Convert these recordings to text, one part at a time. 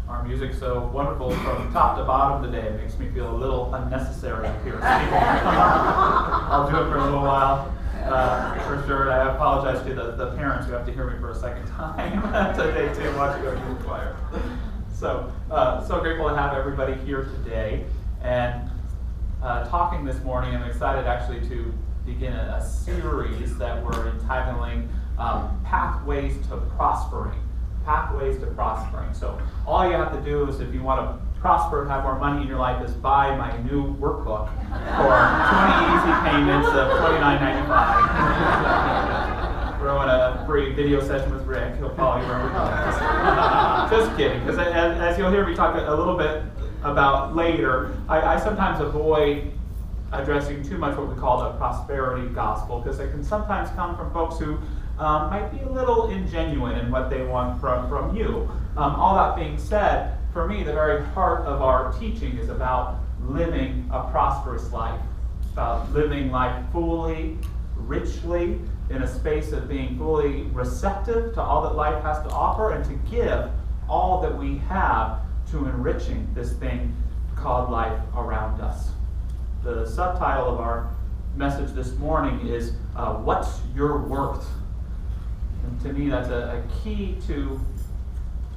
Our music's so wonderful from top to bottom today. It makes me feel a little unnecessary up here. I'll do it for a little while, for sure. And I apologize to the parents who have to hear me for a second time today too, watching our youth choir. So grateful to have everybody here today. And talking this morning, I'm excited actually to begin a series that we're entitling Pathways to Prospering. Pathways to Prospering. So all you have to do is, if you want to prosper and have more money in your life, is buy my new workbook for 20 easy payments of $29.95. We're on a free video session with Rick. He'll follow you wherever we go. Just kidding, because as you'll hear me talk a little bit about later, I sometimes avoid addressing too much what we call the prosperity gospel, because it can sometimes come from folks who might be a little ingenuine in what they want from you. All that being said, for me, the very heart of our teaching is about living a prosperous life, about living life fully, richly, in a space of being fully receptive to all that life has to offer, and to give all that we have to enriching this thing called life around us. The subtitle of our message this morning is, What's Your Worth? And to me, that's a key to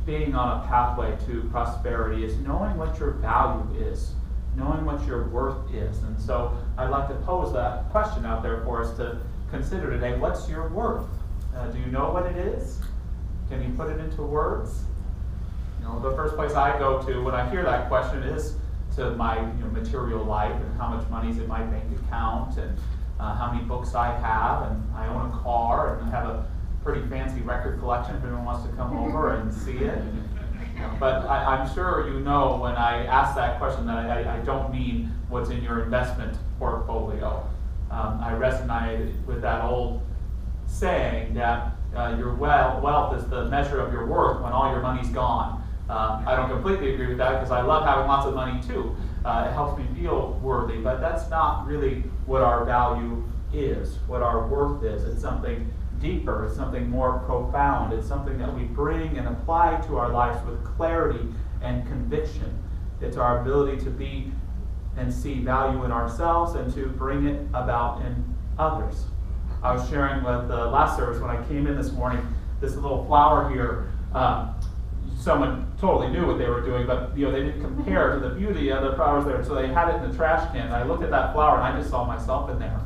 being on a pathway to prosperity, is knowing what your value is, knowing what your worth is. And so I'd like to pose that question out there for us to consider today. What's your worth? Do you know what it is? Can you put it into words? You know, the first place I go to when I hear that question is to my material life, and how much money's in my bank account, and how many books I have, and I own a car, and I have a pretty fancy record collection if anyone wants to come over and see it. But I'm sure you know when I ask that question that I don't mean what's in your investment portfolio. I resonate with that old saying that your wealth is the measure of your worth when all your money's gone. I don't completely agree with that, because I love having lots of money too. It helps me feel worthy, but that's not really what our value is, what our worth is. It's something deeper, it's something more profound. It's something that we bring and apply to our lives with clarity and conviction. It's our ability to be and see value in ourselves and to bring it about in others. I was sharing with the last service when I came in this morning, this little flower here. Someone totally knew what they were doing, but they didn't compare to the beauty of the flowers there, so they had it in the trash can. And I looked at that flower and I just saw myself in there.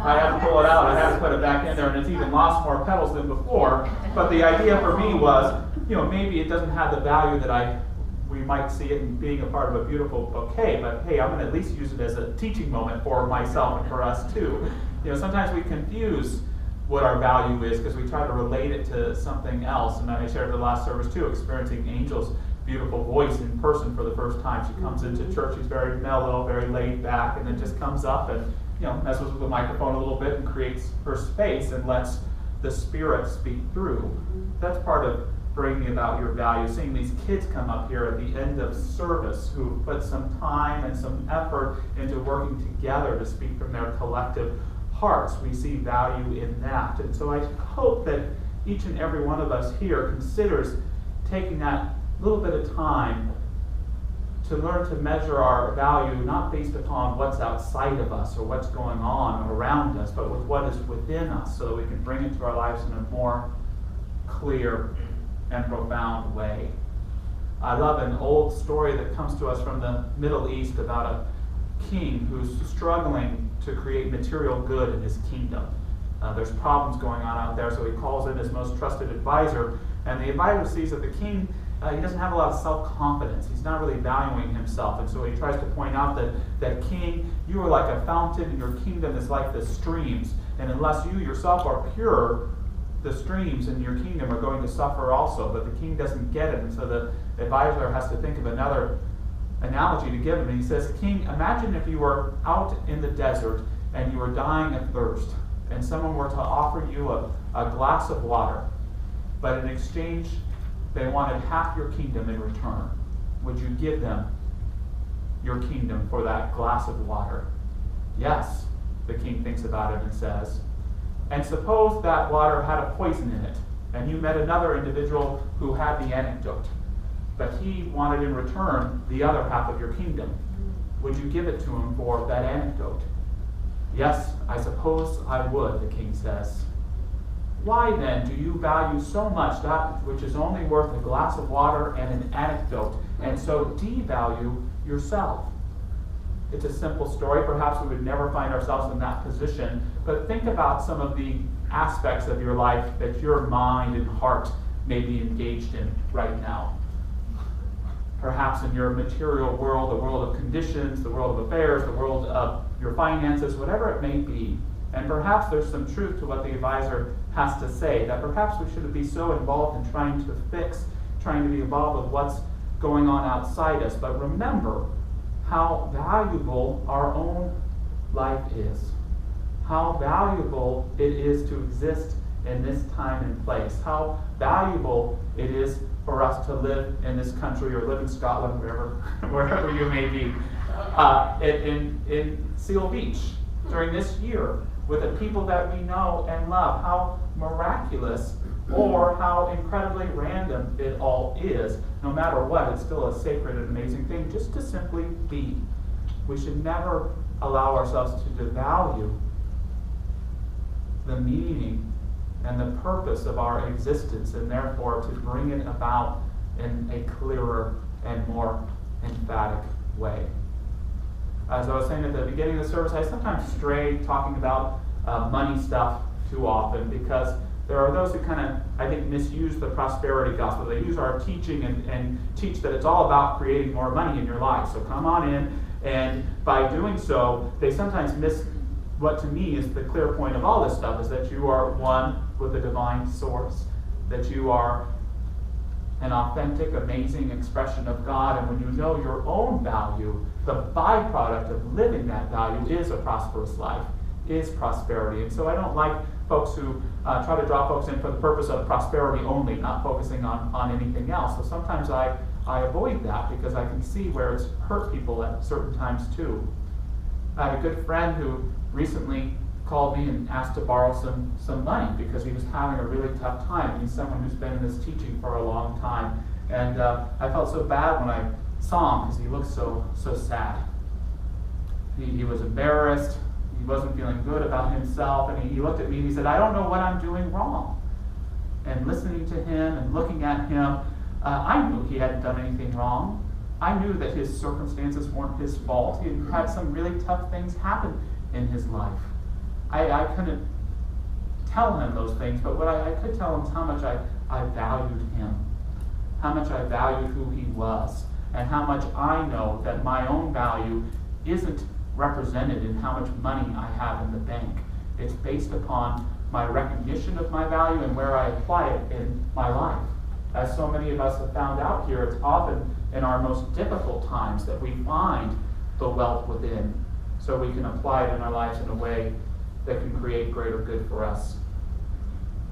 I had to pull it out, I had to put it back in there, and it's even lost more petals than before. But the idea for me was, maybe it doesn't have the value that we might see it in being a part of a beautiful bouquet, but hey, I'm going to at least use it as a teaching moment for myself and for us too. Sometimes we confuse what our value is because we try to relate it to something else. And I shared the last service too, experiencing Angel's beautiful voice in person for the first time. She comes into church, she's very mellow, very laid back, and then just comes up and messes with the microphone a little bit and creates her space and lets the Spirit speak through. That's part of bringing about your value. Seeing these kids come up here at the end of service who put some time and some effort into working together to speak from their collective hearts. We see value in that. And so I hope that each and every one of us here considers taking that little bit of time to learn to measure our value not based upon what's outside of us or what's going on around us, but with what is within us, so that we can bring it to our lives in a more clear and profound way. I love an old story that comes to us from the Middle East about a king who's struggling to create material good in his kingdom. There's problems going on out there, so he calls in his most trusted advisor, and the advisor sees that the king he doesn't have a lot of self-confidence. He's not really valuing himself, and so he tries to point out that king, you are like a fountain, and your kingdom is like the streams, and unless you yourself are pure, the streams in your kingdom are going to suffer also. But the king doesn't get it, and so the advisor has to think of another analogy to give him. And he says, King, imagine if you were out in the desert and you were dying of thirst, and someone were to offer you a glass of water, but in exchange they wanted half your kingdom in return. Would you give them your kingdom for that glass of water? Yes, the king thinks about it and says, and suppose that water had a poison in it, and you met another individual who had the antidote. but he wanted in return the other half of your kingdom. Would you give it to him for that anecdote? Yes, I suppose I would, the king says. Why then do you value so much that which is only worth a glass of water and an anecdote, and so devalue yourself? It's a simple story. Perhaps we would never find ourselves in that position, but think about some of the aspects of your life that your mind and heart may be engaged in right now. Perhaps in your material world, the world of conditions, the world of affairs, the world of your finances, whatever it may be. And perhaps there's some truth to what the advisor has to say, that perhaps we shouldn't be so involved in trying to fix, trying to be involved with what's going on outside us. But remember how valuable our own life is. How valuable it is to exist in this time and place. How valuable it is for us to live in this country or live in Scotland, wherever you may be, in Seal Beach during this year with the people that we know and love. How miraculous or how incredibly random it all is. No matter what, it's still a sacred and amazing thing just to simply be. We should never allow ourselves to devalue the meaning and the purpose of our existence, and therefore to bring it about in a clearer and more emphatic way. As I was saying at the beginning of the service, I sometimes stray talking about money stuff too often, because there are those who kind of, I think, misuse the prosperity gospel. They use our teaching and teach that it's all about creating more money in your life. So come on in, and by doing so, they sometimes miss what to me is the clear point of all this stuff, is that you are one with a divine source, that you are an authentic, amazing expression of God, and when you know your own value, the byproduct of living that value is a prosperous life, is prosperity. And so I don't like folks who try to draw folks in for the purpose of prosperity only, not focusing on anything else. So sometimes I avoid that because I can see where it's hurt people at certain times too. I had a good friend who recently called me and asked to borrow some money because he was having a really tough time. He's someone who's been in this teaching for a long time. And I felt so bad when I saw him because he looked so sad. He was embarrassed. He wasn't feeling good about himself. And he looked at me and he said, I don't know what I'm doing wrong. And listening to him and looking at him, I knew he hadn't done anything wrong. I knew that his circumstances weren't his fault. He had some really tough things happen in his life. I couldn't tell him those things, but what I could tell him is how much I valued him, how much I valued who he was, and how much I know that my own value isn't represented in how much money I have in the bank. It's based upon my recognition of my value and where I apply it in my life. As so many of us have found out here, it's often in our most difficult times that we find the wealth within, so we can apply it in our lives in a way that can create greater good for us.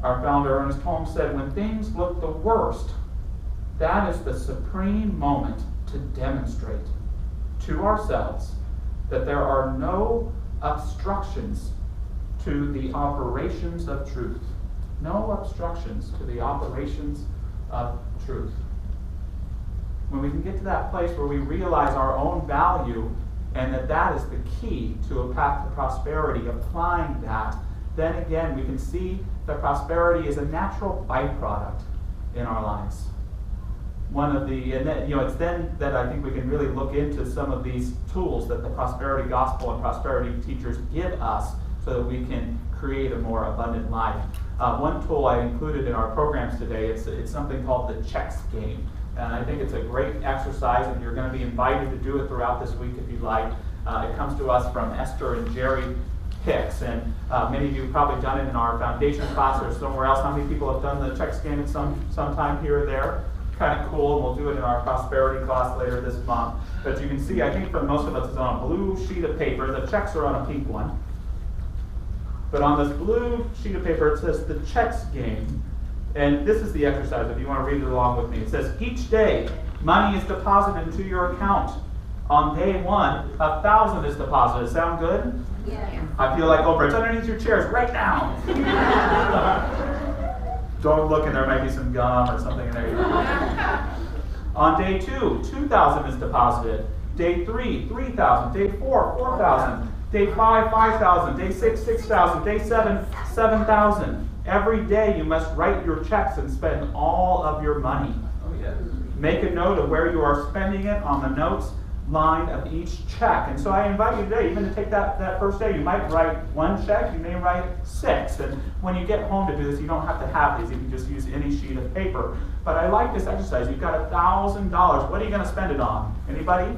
Our founder, Ernest Holmes, said, when things look the worst, that is the supreme moment to demonstrate to ourselves that there are no obstructions to the operations of truth. No obstructions to the operations of truth. When we can get to that place where we realize our own value and that is the key to a path to prosperity, applying that, then again we can see that prosperity is a natural byproduct in our lives. It's then that I think we can really look into some of these tools that the prosperity gospel and prosperity teachers give us so that we can create a more abundant life. One tool I included in our programs today, it's something called the checks game. And I think it's a great exercise, and you're going to be invited to do it throughout this week if you'd like. It comes to us from Esther and Jerry Hicks, and many of you have probably done it in our foundation class or somewhere else. How many people have done the checks game at some time here or there? Kind of cool, and we'll do it in our prosperity class later this month. But you can see, I think for most of us, it's on a blue sheet of paper. The checks are on a pink one. But on this blue sheet of paper, it says the checks game. And this is the exercise, if you want to read it along with me. It says, each day, money is deposited into your account. On day one, 1,000 is deposited. Sound good? Yeah. I feel like Oprah. It's underneath your chairs right now. Don't look, and there might be some gum or something in there. On day 2, 2,000 is deposited. Day 3, 3,000. Day 4, 4,000. Day 5, 5,000. Day 6, 6,000. Day 7, 7,000. Every day you must write your checks and spend all of your money. Oh, yeah. Make a note of where you are spending it on the notes line of each check. And so I invite you today, even to take that first day. You might write 1 check, you may write 6. And when you get home to do this, you don't have to have these. You can just use any sheet of paper. But I like this exercise. You've got $1,000. What are you going to spend it on? Anybody?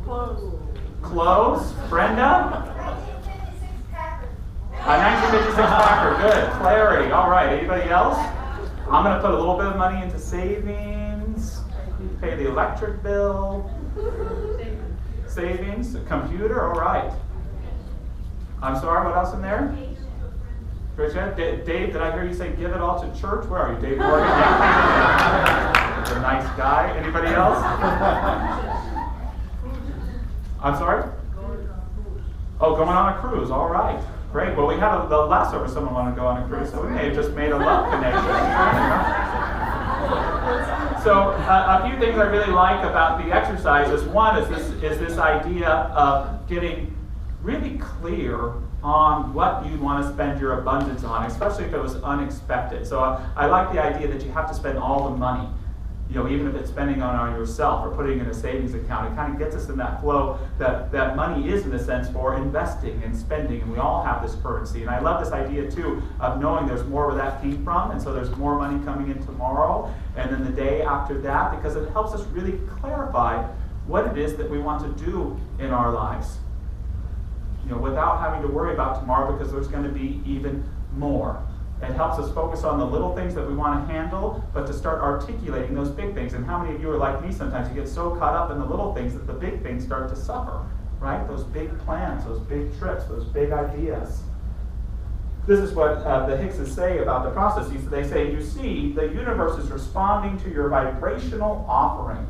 Clothes. Clothes? Brenda? A 1956 Packer. Good. Clarity. All right. Anybody else? I'm going to put a little bit of money into savings. Pay the electric bill. Savings. A computer. All right. I'm sorry. What else in there? Richard? Dave, did I hear you say give it all to church? Where are you, Dave Morgan? He's a nice guy. Anybody else? I'm sorry? Oh, going on a cruise. All right. Great. Well, we had the last service someone wanted to go on a cruise, so we may have just made a love connection. So a few things I really like about the exercises. One is this idea of getting really clear on what you want to spend your abundance on, especially if it was unexpected. So I like the idea that you have to spend all the money. You know, even if it's spending on yourself or putting in a savings account, it kind of gets us in that flow that money is, in a sense, for investing and spending, and we all have this currency. And I love this idea, too, of knowing there's more where that came from, and so there's more money coming in tomorrow, and then the day after that, because it helps us really clarify what it is that we want to do in our lives. You know, without having to worry about tomorrow, because there's going to be even more. It helps us focus on the little things that we want to handle, but to start articulating those big things. And how many of you are like me sometimes? You get so caught up in the little things that the big things start to suffer, right? Those big plans, those big trips, those big ideas. This is what the Hickses say about the process. They say, you see, the universe is responding to your vibrational offering,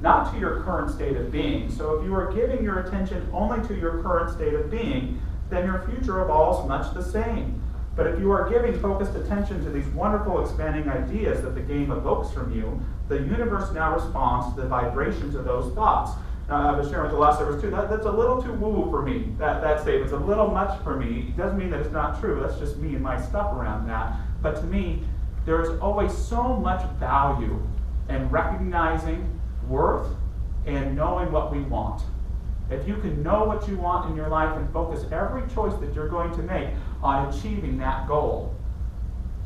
not to your current state of being. So if you are giving your attention only to your current state of being, then your future evolves much the same. But if you are giving focused attention to these wonderful expanding ideas that the game evokes from you, the universe now responds to the vibrations of those thoughts. Now, I was sharing with the last service too, that's a little too woo-woo for me. That statement's a little much for me. It doesn't mean that it's not true. That's just me and my stuff around that. But to me, there is always so much value in recognizing worth and knowing what we want. If you can know what you want in your life and focus every choice that you're going to make on achieving that goal,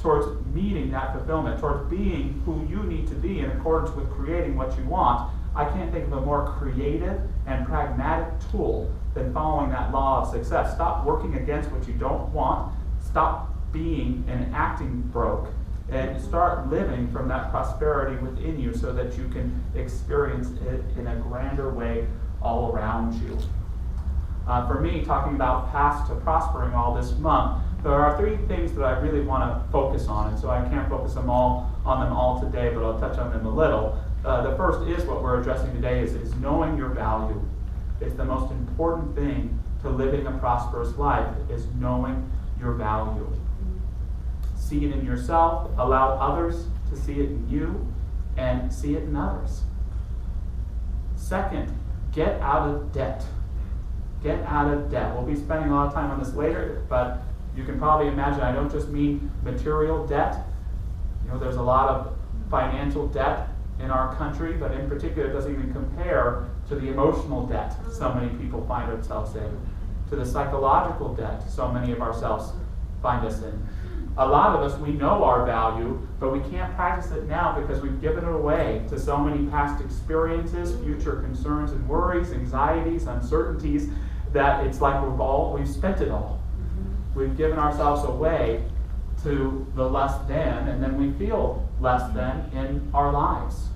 towards meeting that fulfillment, towards being who you need to be in accordance with creating what you want, I can't think of a more creative and pragmatic tool than following that law of success. Stop working against what you don't want. Stop being and acting broke. And start living from that prosperity within you so that you can experience it in a grander way all around you. For me, talking about paths to prospering all this month, there are 3 things that I really want to focus on, and so I can't focus on them all today, but I'll touch on them a little. The first is what we're addressing today is knowing your value. It's the most important thing to living a prosperous life, is knowing your value. See it in yourself, allow others to see it in you, and see it in others. Second, get out of debt. Get out of debt. We'll be spending a lot of time on this later, but you can probably imagine I don't just mean material debt. You know, there's a lot of financial debt in our country, but in particular it doesn't even compare to the emotional debt so many people find ourselves in, to the psychological debt so many of ourselves find us in. A lot of us, we know our value, but we can't practice it now because we've given it away to so many past experiences, future concerns and worries, anxieties, uncertainties, that it's like we've spent it all. We've given ourselves away to the less than, and then we feel less than in our lives.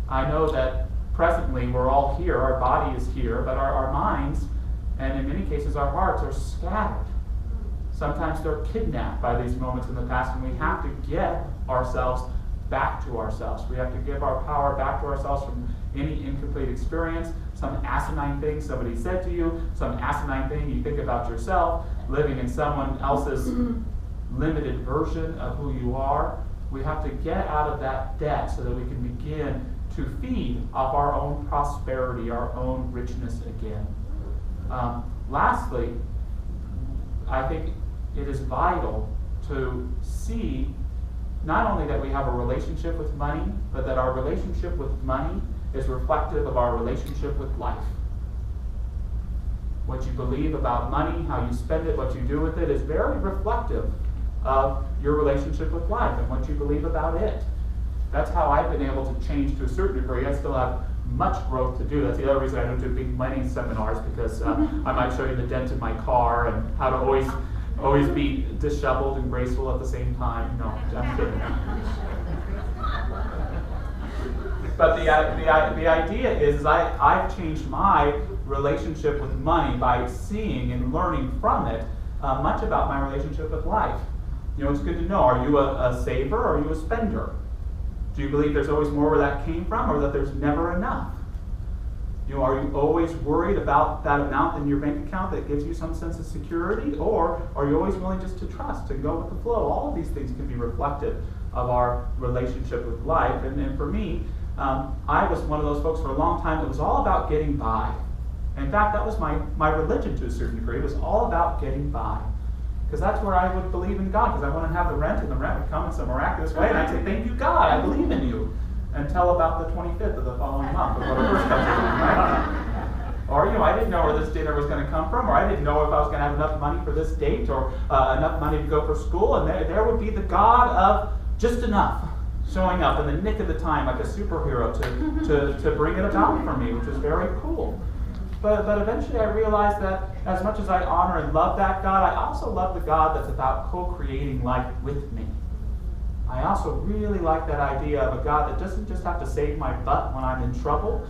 I know that presently we're all here, our body is here, but our minds, and in many cases our hearts, are scattered. Sometimes they're kidnapped by these moments in the past, and we have to get ourselves back to ourselves. We have to give our power back to ourselves from any incomplete experience, some asinine thing somebody said to you, some asinine thing you think about yourself, living in someone else's limited version of who you are. We have to get out of that debt so that we can begin to feed off our own prosperity, our own richness again. Lastly, I think it is vital to see not only that we have a relationship with money, but that our relationship with money is reflective of our relationship with life. What you believe about money, how you spend it, what you do with it is very reflective of your relationship with life and what you believe about it. That's how I've been able to change to a certain degree. I still have much growth to do. That's the other reason I don't do big money seminars, because I might show you the dent in my car and how to always be disheveled and graceful at the same time. No, I'm kidding. But the idea is I've changed my relationship with money by seeing and learning from it much about my relationship with life. You know, it's good to know, are you a saver or are you a spender? Do you believe there's always more where that came from, or that there's never enough? You know, are you always worried about that amount in your bank account that gives you some sense of security, or are you always willing just to trust and go with the flow? All of these things can be reflective of our relationship with life. And for me, I was one of those folks for a long time that was all about getting by. In fact, that was my religion to a certain degree. It was all about getting by. Because that's where I would believe in God, because I want to have the rent, and the rent would come in some miraculous way, and I'd say, thank you, God, I believe in you. Until about the 25th of the following month, before the first comes in, right? Or, you know, I didn't know where this dinner was going to come from, or I didn't know if I was going to have enough money for this date, or enough money to go for school, and there would be the God of just enough showing up in the nick of the time like a superhero to bring it about for me, which was very cool. But eventually I realized that as much as I honor and love that God, I also love the God that's about co-creating life with me. I also really like that idea of a God that doesn't just have to save my butt when I'm in trouble,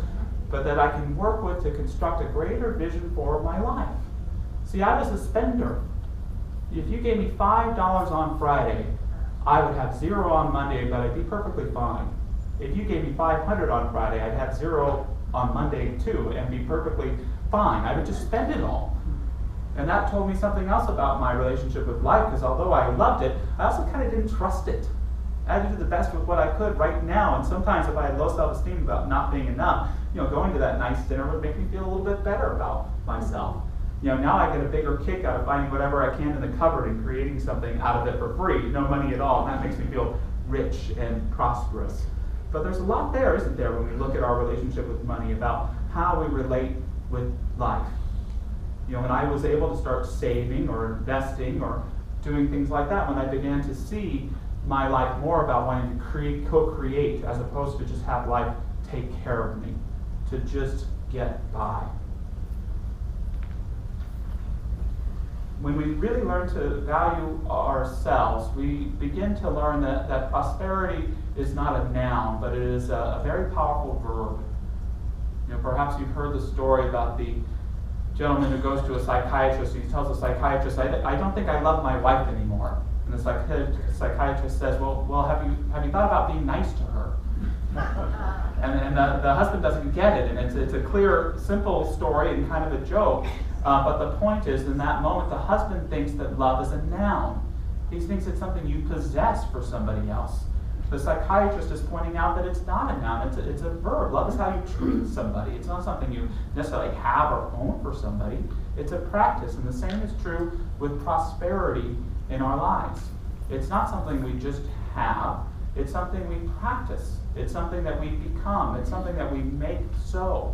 but that I can work with to construct a greater vision for my life. See, I was a spender. If you gave me $5 on Friday, I would have $0 on Monday, but I'd be perfectly fine. If you gave me $500 on Friday, I'd have $0 on Monday too, and be perfectly fine. I would just spend it all. And that told me something else about my relationship with life, because although I loved it, I also kind of didn't trust it. I had to do the best with what I could right now, and sometimes if I had low self-esteem about not being enough, you know, going to that nice dinner would make me feel a little bit better about myself. You know, now I get a bigger kick out of finding whatever I can in the cupboard and creating something out of it for free, no money at all, and that makes me feel rich and prosperous. But there's a lot there, isn't there, when we look at our relationship with money, about how we relate with life. You know, when I was able to start saving or investing or doing things like that, when I began to see my life more about wanting to co-create as opposed to just have life take care of me, to just get by. When we really learn to value ourselves, we begin to learn that prosperity is not a noun, but it is a very powerful verb. You know, perhaps you've heard the story about the gentleman who goes to a psychiatrist, and he tells the psychiatrist, I don't think I love my wife anymore. And the psychiatrist says, well, have you thought about being nice to her? and the husband doesn't get it, and it's a clear, simple story and kind of a joke. But the point is, in that moment, the husband thinks that love is a noun. He thinks it's something you possess for somebody else. The psychiatrist is pointing out that it's not a noun, it's a verb. Love is how you treat somebody. It's not something you necessarily have or own for somebody. It's a practice, and the same is true with prosperity in our lives. It's not something we just have. It's something we practice. It's something that we become. It's something that we make so.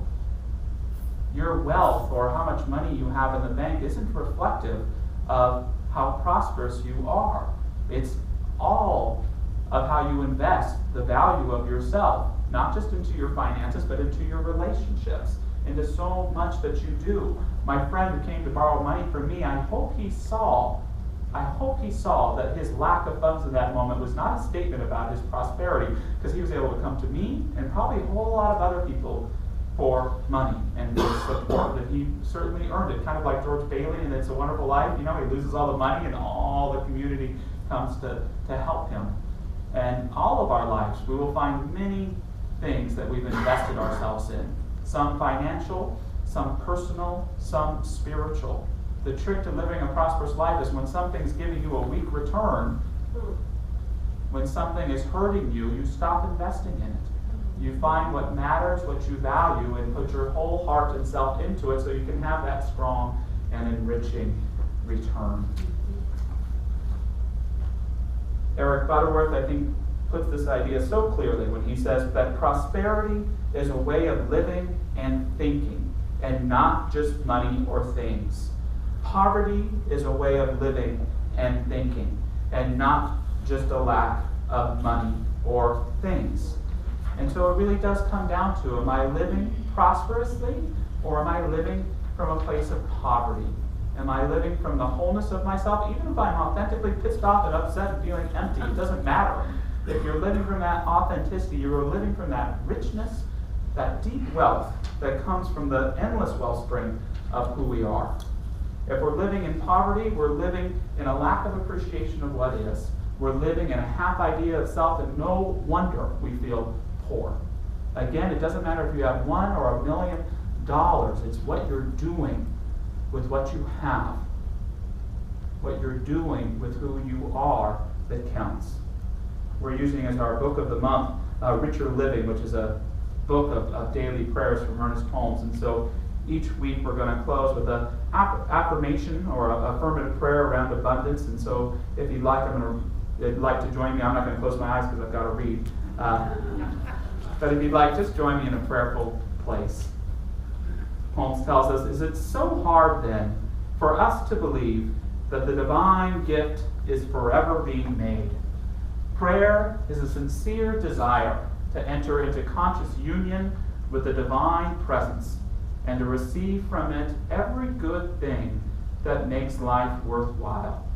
Your wealth or how much money you have in the bank isn't reflective of how prosperous you are. It's all of how you invest the value of yourself, not just into your finances, but into your relationships, into so much that you do. My friend who came to borrow money from me, I hope he saw that his lack of funds in that moment was not a statement about his prosperity, because he was able to come to me and probably a whole lot of other people for money and for support that he certainly earned it. Kind of like George Bailey in It's a Wonderful Life. You know, he loses all the money and all the community comes to help him. And all of our lives, we will find many things that we've invested ourselves in. Some financial, some personal, some spiritual. The trick to living a prosperous life is when something's giving you a weak return, When something is hurting you, you stop investing in it. You find what matters, what you value, and put your whole heart and self into it so you can have that strong and enriching return. Eric Butterworth, I think, puts this idea so clearly when he says that prosperity is a way of living and thinking, and not just money or things. Poverty is a way of living and thinking, and not just a lack of money or things. And so it really does come down to, am I living prosperously, or am I living from a place of poverty? Am I living from the wholeness of myself? Even if I'm authentically pissed off and upset and feeling empty, it doesn't matter. If you're living from that authenticity, you're living from that richness, that deep wealth that comes from the endless wellspring of who we are. If we're living in poverty, we're living in a lack of appreciation of what is. We're living in a half idea of self, and no wonder we feel poor. Again, it doesn't matter if you have $1 or $1 million. It's what you're doing with what you have. What you're doing with who you are that counts. We're using as our book of the month, Richer Living, which is a book of daily prayers from Ernest Holmes. And so each week we're going to close with an affirmation or a affirmative prayer around abundance. And so if you'd like, you'd like to join me. I'm not going to close my eyes because I've got to read. But if you'd like, just join me in a prayerful place. Holmes tells us, is it so hard then for us to believe that the divine gift is forever being made? Prayer is a sincere desire to enter into conscious union with the divine presence and to receive from it every good thing that makes life worthwhile.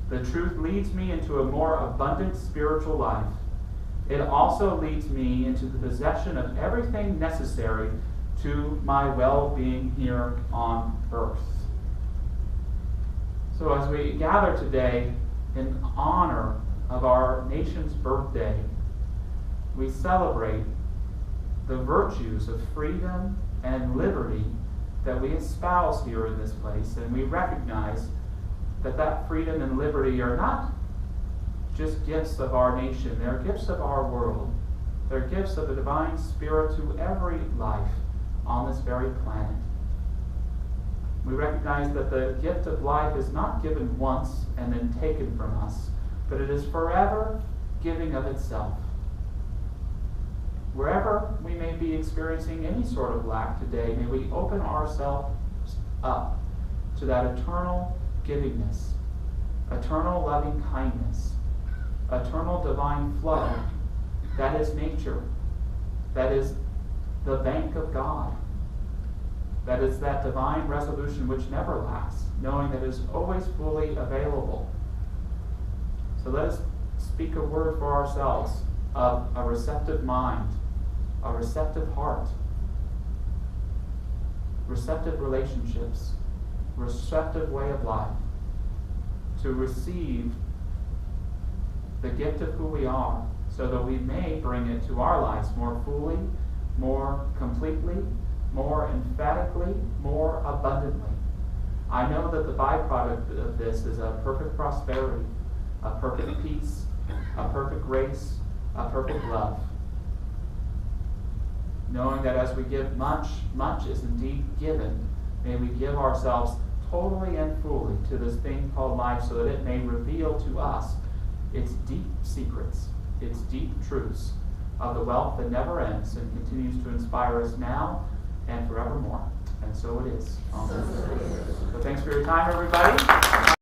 The truth leads me into a more abundant spiritual life. It also leads me into the possession of everything necessary to my well-being here on earth. So as we gather today in honor of our nation's birthday, we celebrate the virtues of freedom and liberty that we espouse here in this place, and we recognize that freedom and liberty are not just gifts of our nation, they're gifts of our world. They're gifts of the divine spirit to every life on this very planet. We recognize that the gift of life is not given once and then taken from us, but it is forever giving of itself. Wherever we may be experiencing any sort of lack today, may we open ourselves up to that eternal givingness, eternal loving kindness, eternal divine flow. That is nature. That is the bank of God. That is that divine resolution which never lasts, knowing that it is always fully available. So let us speak a word for ourselves of a receptive mind, a receptive heart, receptive relationships, receptive way of life, to receive the gift of who we are, so that we may bring it to our lives more fully, more completely, more emphatically, more abundantly. I know that the byproduct of this is a perfect prosperity, a perfect peace, a perfect grace, a perfect love. Knowing that as we give much, much is indeed given, may we give ourselves totally and fully to this thing called life, so that it may reveal to us its deep secrets, its deep truths of the wealth that never ends and continues to inspire us now and forevermore. And so it is. Amen. So thanks for your time, everybody.